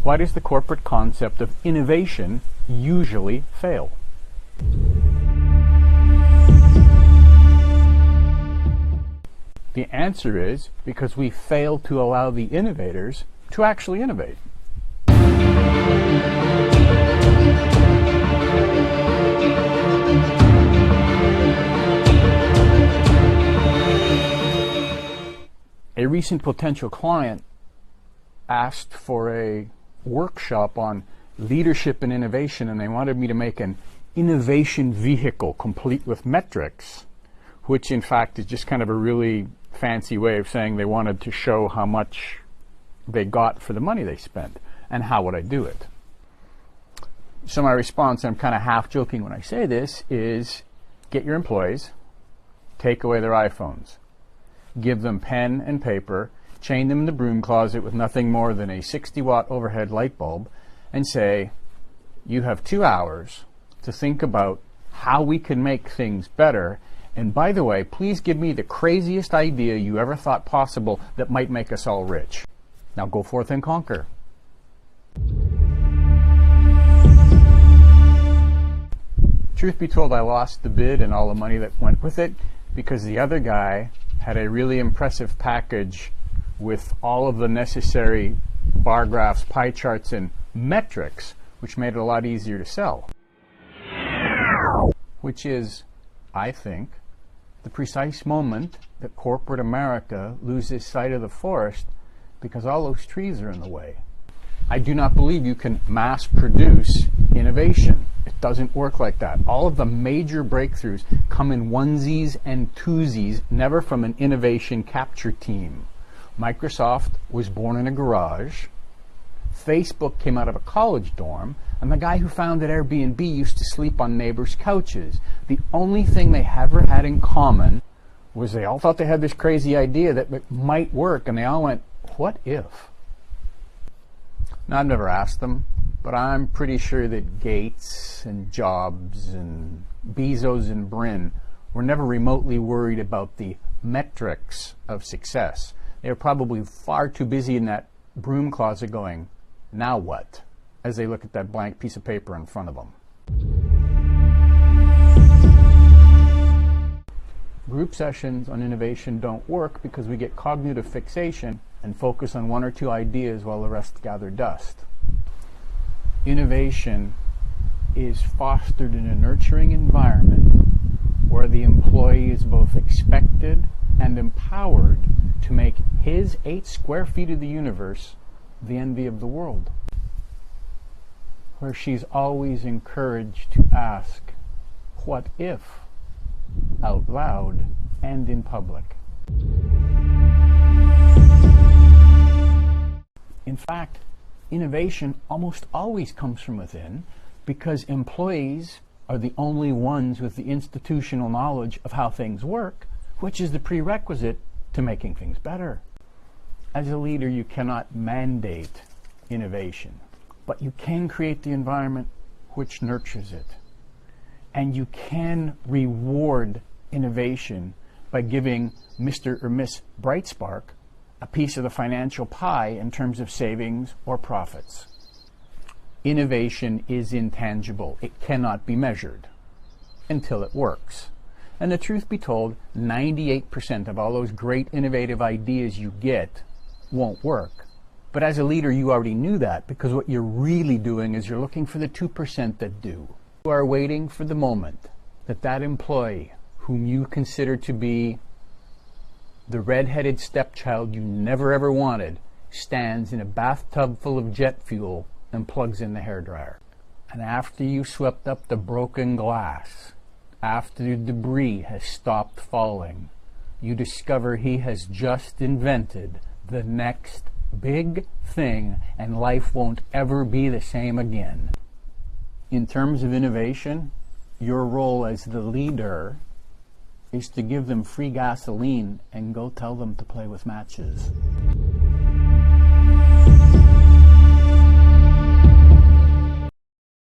Why does the corporate concept of innovation usually fail? The answer is because we fail to allow the innovators to actually innovate. A recent potential client asked for a workshop on leadership and innovation, and they wanted me to make an innovation vehicle complete with metrics, which in fact is just kind of a really fancy way of saying they wanted to show how much they got for the money they spent and how would I do it. So my response, I'm kind of half joking when I say this, is get your employees, take away their iPhones, give them pen and paper, chain them in the broom closet with nothing more than a 60-watt overhead light bulb, and say, you have 2 hours to think about how we can make things better. And by the way, please give me the craziest idea you ever thought possible that might make us all rich. Now go forth and conquer. Truth be told, I lost the bid and all the money that went with it because the other guy had a really impressive package with all of the necessary bar graphs, pie charts, and metrics, which made it a lot easier to sell. Which is, I think, the precise moment that corporate America loses sight of the forest because all those trees are in the way. I do not believe you can mass produce innovation. It doesn't work like that. All of the major breakthroughs come in onesies and twosies, never from an innovation capture team. Microsoft was born in a garage. Facebook came out of a college dorm. And the guy who founded Airbnb used to sleep on neighbors' couches. The only thing they ever had in common was they all thought they had this crazy idea that it might work, and they all went, what if? Now, I've never asked them, but I'm pretty sure that Gates and Jobs and Bezos and Brin were never remotely worried about the metrics of success. They were probably far too busy in that broom closet going, now what? As they look at that blank piece of paper in front of them. Group sessions on innovation don't work because we get cognitive fixation and focus on one or two ideas while the rest gather dust. Innovation is fostered in a nurturing environment where the employee is both expected and empowered to make his 8 square feet of the universe the envy of the world, where she's always encouraged to ask, what if, out loud and in public. In fact, innovation almost always comes from within because employees are the only ones with the institutional knowledge of how things work, which is the prerequisite to making things better. As a leader, you cannot mandate innovation, but you can create the environment which nurtures it. And you can reward innovation by giving Mr. or Miss Brightspark a piece of the financial pie in terms of savings or profits. Innovation is intangible. It cannot be measured until it works. And the truth be told, 98% of all those great innovative ideas you get won't work. But as a leader, you already knew that because what you're really doing is you're looking for the 2% that do. You are waiting for the moment that that employee whom you consider to be the red-headed stepchild you never ever wanted stands in a bathtub full of jet fuel and plugs in the hairdryer. And after you swept up the broken glass, after the debris has stopped falling, you discover he has just invented the next big thing and life won't ever be the same again. In terms of innovation, your role as the leader is to give them free gasoline and go tell them to play with matches.